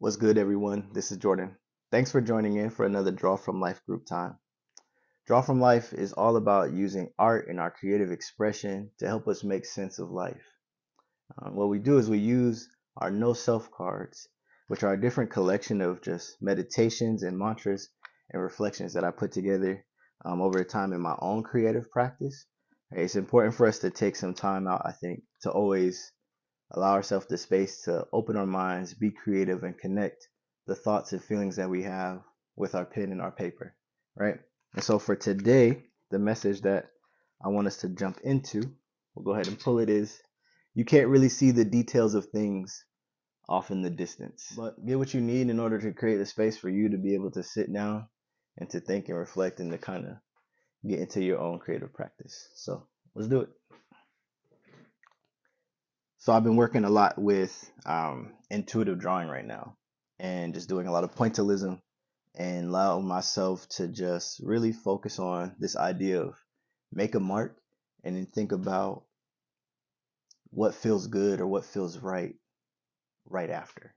What's good, everyone? This is Jordan. Thanks for joining in for another Draw from Life group time. Draw from Life is all about using art and our creative expression to help us make sense of life. What we do is we use our no self cards, which are a different collection of just meditations and mantras and reflections that I put together over time in my own creative practice. It's important for us to take some time out, I think, to always allow ourselves the space to open our minds, be creative, and connect the thoughts and feelings that we have with our pen and our paper, right? And so for today, the message that I want us to jump into, we'll go ahead and pull it, is you can't really see the details of things off in the distance, but get what you need in order to create a space for you to be able to sit down and to think and reflect and to kind of get into your own creative practice. So let's do it. So I've been working a lot with intuitive drawing right now and just doing a lot of pointillism and allow myself to just really focus on this idea of make a mark and then think about what feels good or what feels right after.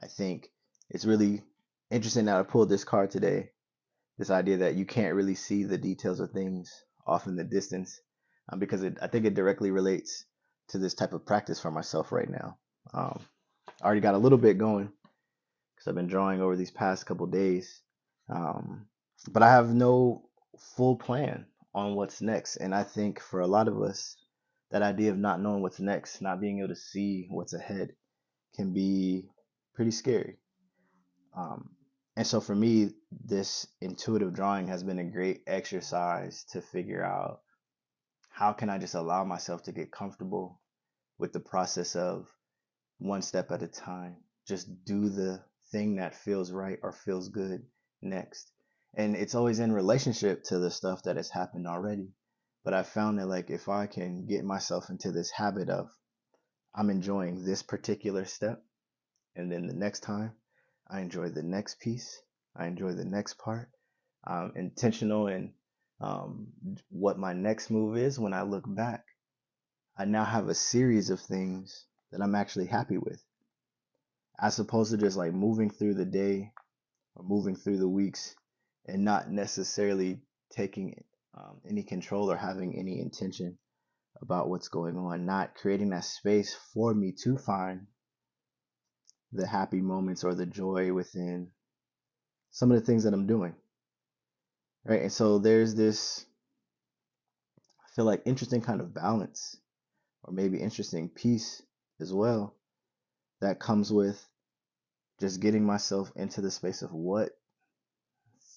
I think it's really interesting that I pulled this card today, this idea that you can't really see the details of things off in the distance, because I think it directly relates to this type of practice for myself right now. I already got a little bit going because I've been drawing over these past couple days, um, but I have no full plan on what's next. And I think for a lot of us, that idea of not knowing what's next, not being able to see what's ahead, can be pretty scary. Um, and so for me, this intuitive drawing has been a great exercise to figure out how can I just allow myself to get comfortable with the process of one step at a time. Just do the thing that feels right or feels good next. And it's always in relationship to the stuff that has happened already. But I found that like if I can get myself into this habit of I'm enjoying this particular step, and then the next time I enjoy the next piece, I enjoy the next part. I'm intentional in um, what my next move is. When I look back, I now have a series of things that I'm actually happy with, as opposed to just like moving through the day or moving through the weeks and not necessarily taking any control or having any intention about what's going on, not creating that space for me to find the happy moments or the joy within some of the things that I'm doing. Right. And so there's this, I feel like, interesting kind of balance or maybe interesting peace as well that comes with just getting myself into the space of what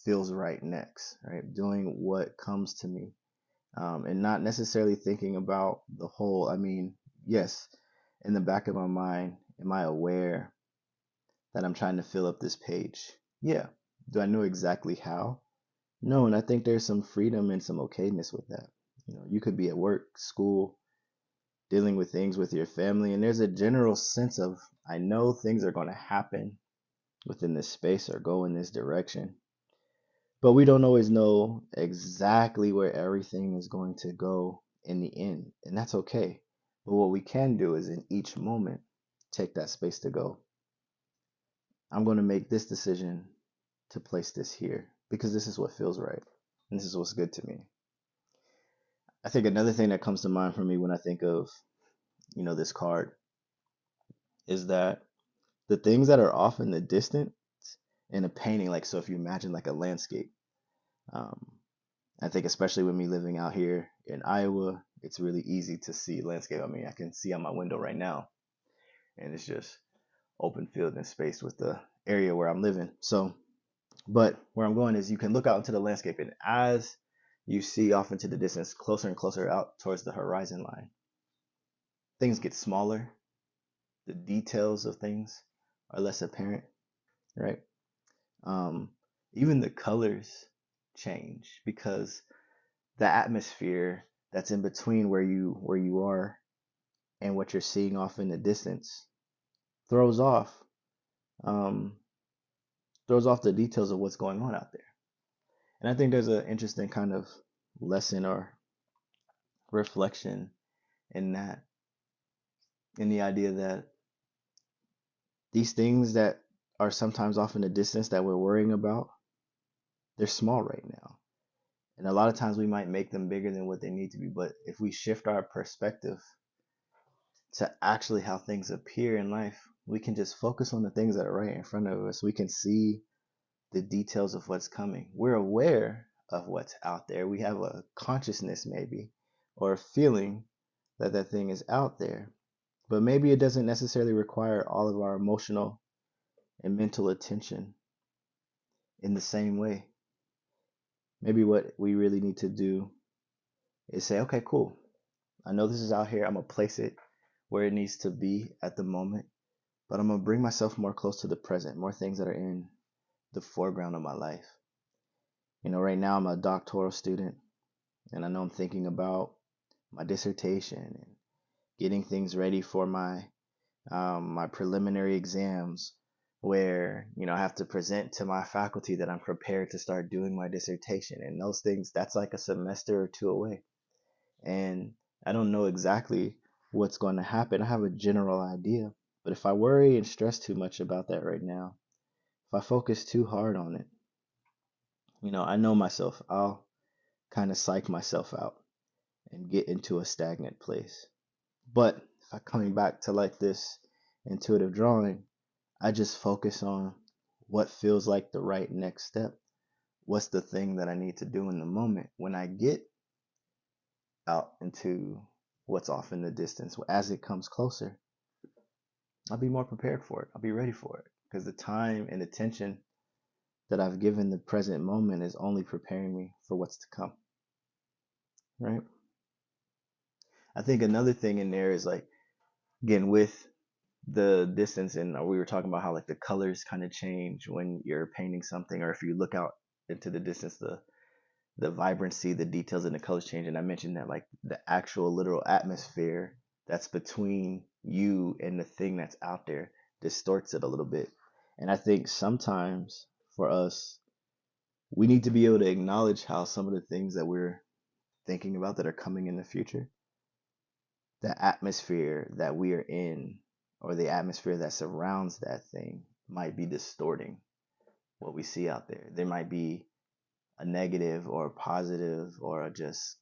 feels right next, right? Doing what comes to me, and not necessarily thinking about the whole. I mean, yes, in the back of my mind, am I aware that I'm trying to fill up this page? Yeah. Do I know exactly how? No, and I think there's some freedom and some okayness with that. You could be at work, school, dealing with things with your family, and there's a general sense of I know things are going to happen within this space or go in this direction. But we don't always know exactly where everything is going to go in the end, and that's okay. But what we can do is in each moment, take that space to go, I'm going to make this decision to place this here because this is what feels right. And this is what's good to me. I think another thing that comes to mind for me when I think of, this card is that the things that are off in the distance in a painting, like, so if you imagine like a landscape, um, I think especially with me living out here in Iowa, it's really easy to see landscape. I mean, I can see out my window right now, and it's just open field and space with the area where I'm living. So, but where I'm going is you can look out into the landscape, and as you see off into the distance, closer and closer out towards the horizon line, things get smaller. The details of things are less apparent, right? Um, Even the colors change because the atmosphere that's in between where you are and what you're seeing off in the distance throws off um, throws off the details of what's going on out there. And I think there's an interesting kind of lesson or reflection in that, in the idea that these things that are sometimes off in the distance that we're worrying about, they're small right now. And a lot of times we might make them bigger than what they need to be. But if we shift our perspective to actually how things appear in life, we can just focus on the things that are right in front of us. We can see the details of what's coming. We're aware of what's out there. We have a consciousness, maybe, or a feeling that that thing is out there. But maybe it doesn't necessarily require all of our emotional and mental attention in the same way. Maybe what we really need to do is say, okay, cool. I know this is out here. I'm going to place it where it needs to be at the moment, but I'm going to bring myself more close to the present, more things that are in the foreground of my life. Right now I'm a doctoral student, and I know I'm thinking about my dissertation and getting things ready for my preliminary exams, where I have to present to my faculty that I'm prepared to start doing my dissertation, and those things, that's like a semester or two away. And I don't know exactly what's going to happen. I have a general idea, but if I worry and stress too much about that right now, if I focus too hard on it, I know myself, I'll kind of psych myself out and get into a stagnant place. But if I coming back to like this intuitive drawing, I just focus on what feels like the right next step. What's the thing that I need to do in the moment? When I get out into what's off in the distance, as it comes closer, I'll be more prepared for it. I'll be ready for it, because the time and attention that I've given the present moment is only preparing me for what's to come, right? I think another thing in there is like, again, with the distance, and we were talking about how like the colors kind of change when you're painting something, or if you look out into the distance, the vibrancy, the details, and the colors change. And I mentioned that like the actual literal atmosphere that's between you and the thing that's out there distorts it a little bit. And I think sometimes for us, we need to be able to acknowledge how some of the things that we're thinking about that are coming in the future, the atmosphere that we are in, or the atmosphere that surrounds that thing, might be distorting what we see out there. There might be a negative or a positive or just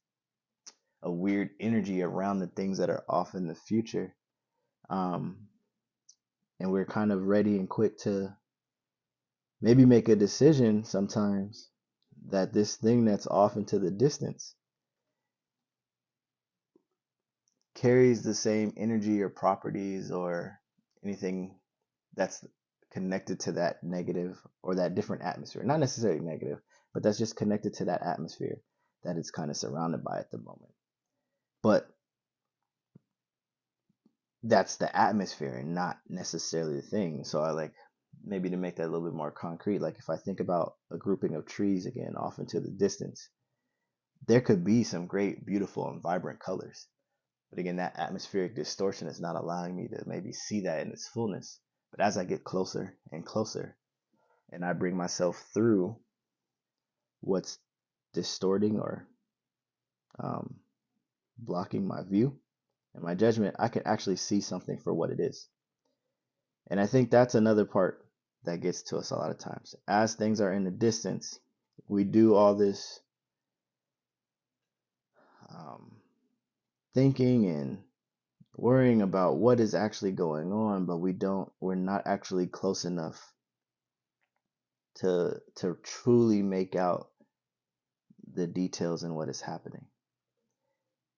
a weird energy around the things that are off in the future. Um, and we're kind of ready and quick to maybe make a decision sometimes that this thing that's off into the distance carries the same energy or properties or anything that's connected to that negative or that different atmosphere. Not necessarily negative, but that's just connected to that atmosphere that it's kind of surrounded by at the moment. But that's the atmosphere and not necessarily the thing. So I like, maybe to make that a little bit more concrete, like if I think about a grouping of trees again off into the distance, there could be some great, beautiful, and vibrant colors. But again, that atmospheric distortion is not allowing me to maybe see that in its fullness. But as I get closer and closer, and I bring myself through what's distorting or um, blocking my view and my judgment, I can actually see something for what it is. And I think that's another part that gets to us a lot of times. As things are in the distance, we do all this um, thinking and worrying about what is actually going on, but we're not actually close enough to truly make out the details and what is happening.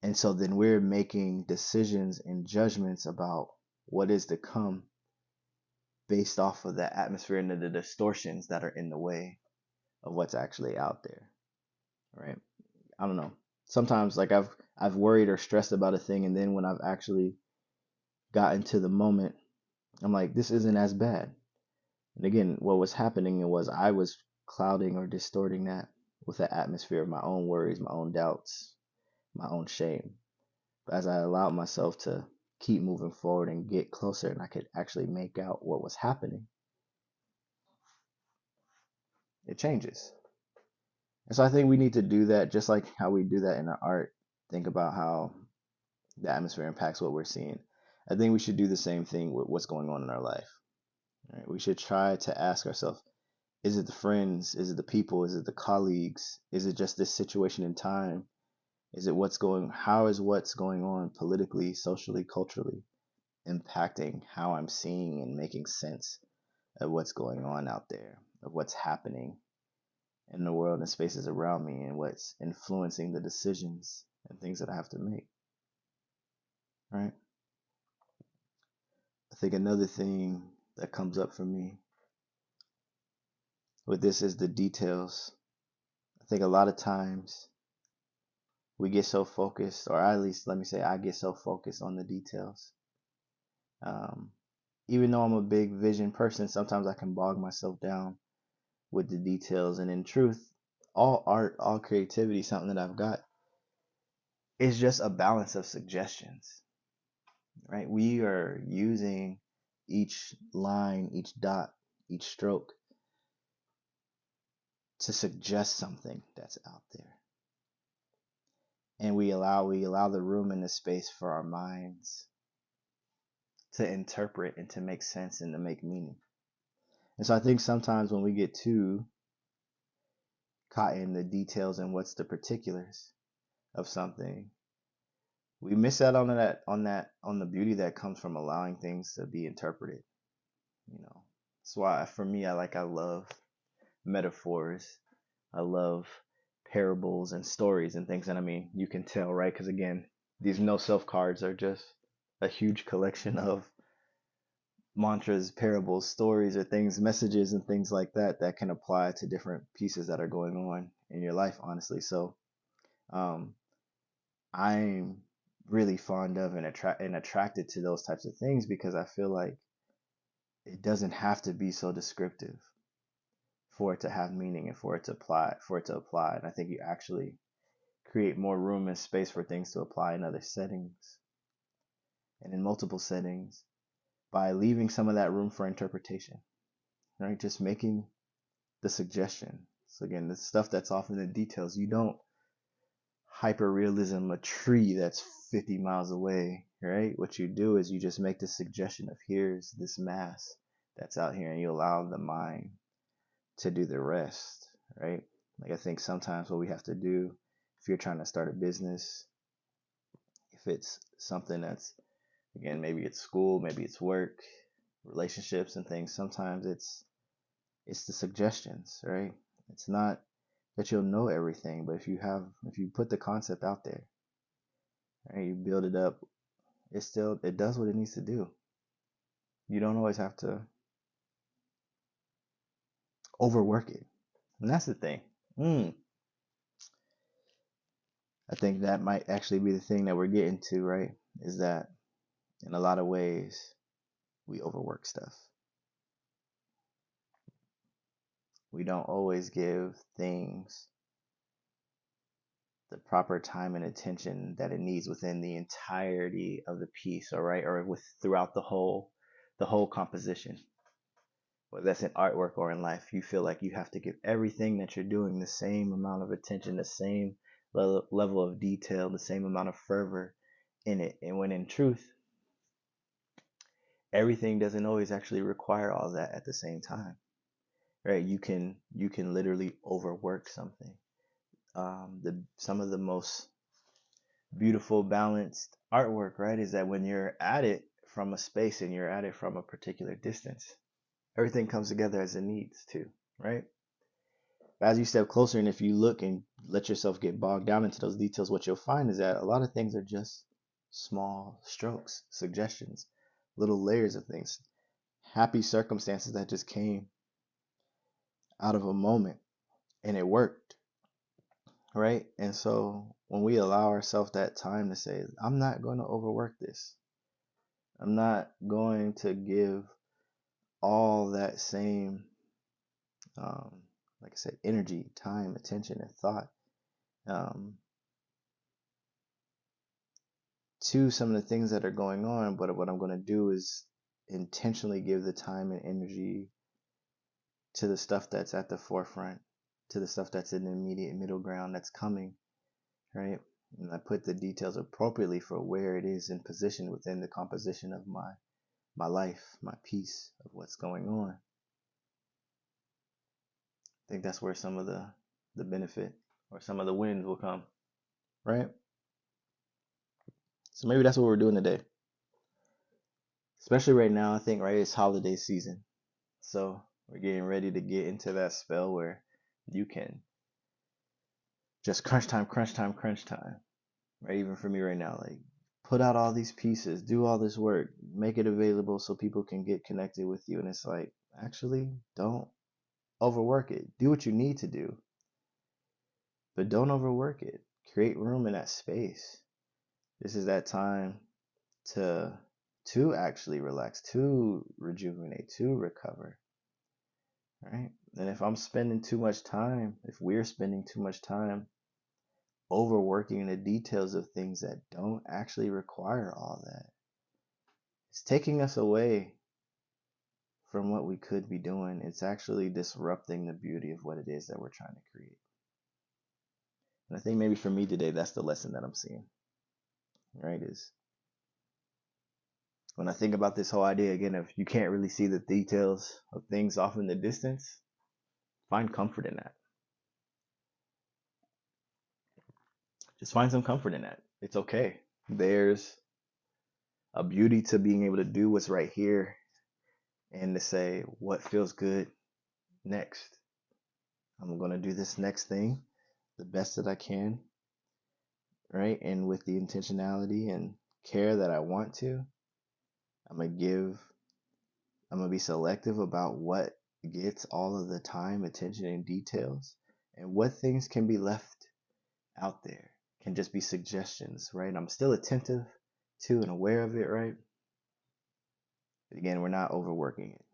And so then we're making decisions and judgments about what is to come based off of the atmosphere and the distortions that are in the way of what's actually out there, right? I don't know. Sometimes like I've worried or stressed about a thing, and then when I've actually gotten to the moment, I'm like, this isn't as bad. And again, what was happening was I was clouding or distorting that with the atmosphere of my own worries, my own doubts, my own shame. But as I allowed myself to keep moving forward and get closer, and I could actually make out what was happening, it changes. And so I think we need to do that just like how we do that in our art. Think about how the atmosphere impacts what we're seeing. I think we should do the same thing with what's going on in our life. Right? We should try to ask ourselves, is it the friends? Is it the people? Is it the colleagues? Is it just this situation in time? Is it how is what's going on politically, socially, culturally impacting how I'm seeing and making sense of what's going on out there, of what's happening in the world and spaces around me, and what's influencing the decisions and things that I have to make, right? I think another thing that comes up for me with this is the details. I think a lot of times we get so focused, or at least let me say, I get so focused on the details. Um, Even though I'm a big vision person, sometimes I can bog myself down with the details. And in truth, all art, all creativity, something that I've got is just a balance of suggestions, right? We are using each line, each dot, each stroke to suggest something that's out there. And we allow the room and the space for our minds to interpret and to make sense and to make meaning. And so I think sometimes when we get too caught in the details and what's the particulars of something, we miss out on the beauty that comes from allowing things to be interpreted. That's why for me, I love metaphors. I love parables and stories and things. And I mean, you can tell, right? Because again, these no self cards are just a huge collection of mantras, parables, stories, or things, messages, and things like that that can apply to different pieces that are going on in your life, honestly. So, um, I'm really fond of and attracted to those types of things because I feel like it doesn't have to be so descriptive for it to have meaning and for it to apply. And I think you actually create more room and space for things to apply in other settings and in multiple settings by leaving some of that room for interpretation, right? Just making the suggestion. So again, the stuff that's off in the details, you don't hyper realism a tree that's 50 miles away, right? What you do is you just make the suggestion of here's this mass that's out here, and you allow the mind to do the rest, right? Like I think sometimes what we have to do, if you're trying to start a business, if it's something that's, again, maybe it's school, maybe it's work, relationships and things, sometimes it's the suggestions, right? It's not that you'll know everything, but if you put the concept out there, right, you build it up, it does what it needs to do. You don't always have to overwork it. And that's the thing. I think that might actually be the thing that we're getting to, right? Is that in a lot of ways we overwork stuff. We don't always give things the proper time and attention that it needs within the entirety of the piece, all right, or with throughout the whole composition. Whether that's in artwork or in life, you feel like you have to give everything that you're doing the same amount of attention, the same level of detail, the same amount of fervor in it. And when in truth, everything doesn't always actually require all that at the same time, right? You can literally overwork something. Some of the most beautiful balanced artwork, right, is that when you're at it from a space and you're at it from a particular distance, everything comes together as it needs to, right? But as you step closer and if you look and let yourself get bogged down into those details, what you'll find is that a lot of things are just small strokes, suggestions, little layers of things, happy circumstances that just came out of a moment and it worked, right? And so when we allow ourselves that time to say, I'm not going to overwork this, I'm not going to give all that same, um, like I said, energy, time, attention, and thought um, to some of the things that are going on. But what I'm going to do is intentionally give the time and energy to the stuff that's at the forefront, to the stuff that's in the immediate middle ground that's coming, right? And I put the details appropriately for where it is in position within the composition of my my life, my peace of what's going on. I think that's where some of the benefit or some of the wins will come, right? So maybe that's what we're doing today. Especially right now, I think, right, it's holiday season. So we're getting ready to get into that spell where you can just crunch time, crunch time, crunch time. Right? Even for me right now, like put out all these pieces, do all this work, make it available so people can get connected with you. And it's like, actually, don't overwork it. Do what you need to do, but don't overwork it. Create room in that space. This is that time to actually relax, to rejuvenate, to recover. Right? And if I'm spending too much time, if we're spending too much time overworking the details of things that don't actually require all that, it's taking us away from what we could be doing. It's actually disrupting the beauty of what it is that we're trying to create. And I think maybe for me today, that's the lesson that I'm seeing, right? Is when I think about this whole idea, again, if you can't really see the details of things off in the distance, find comfort in that. Just find some comfort in that. It's okay. There's a beauty to being able to do what's right here and to say what feels good next. I'm going to do this next thing the best that I can, right? And with the intentionality and care that I want to. I'm going to be selective about what gets all of the time, attention, and details, and what things can be left out there, can just be suggestions, right? I'm still attentive to and aware of it, right? But again, we're not overworking it.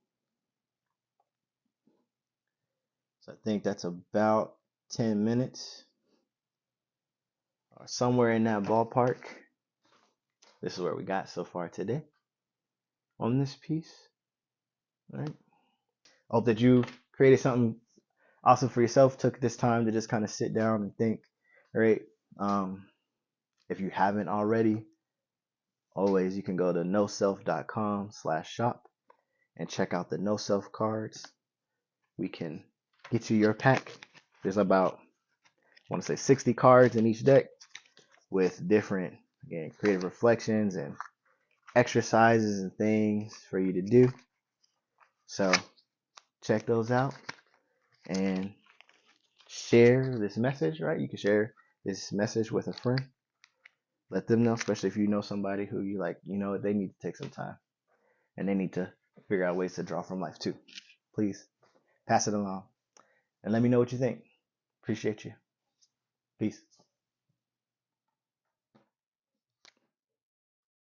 So I think that's about 10 minutes or somewhere in that ballpark. This is where we got so far today on this piece. All right. I hope that you created something awesome for yourself, took this time to just kind of sit down and think. All right. If you haven't already, always you can go to noself.com/shop and check out the No Self cards. We can get you your pack. There's about, I want to say 60 cards in each deck with different, again, creative reflections and exercises and things for you to do. So check those out and share this message, right? You can share this message with a friend. Let them know, especially if you know somebody who you like, you know, they need to take some time and they need to figure out ways to draw from life too. Please pass it along and let me know what you think. Appreciate you. Peace.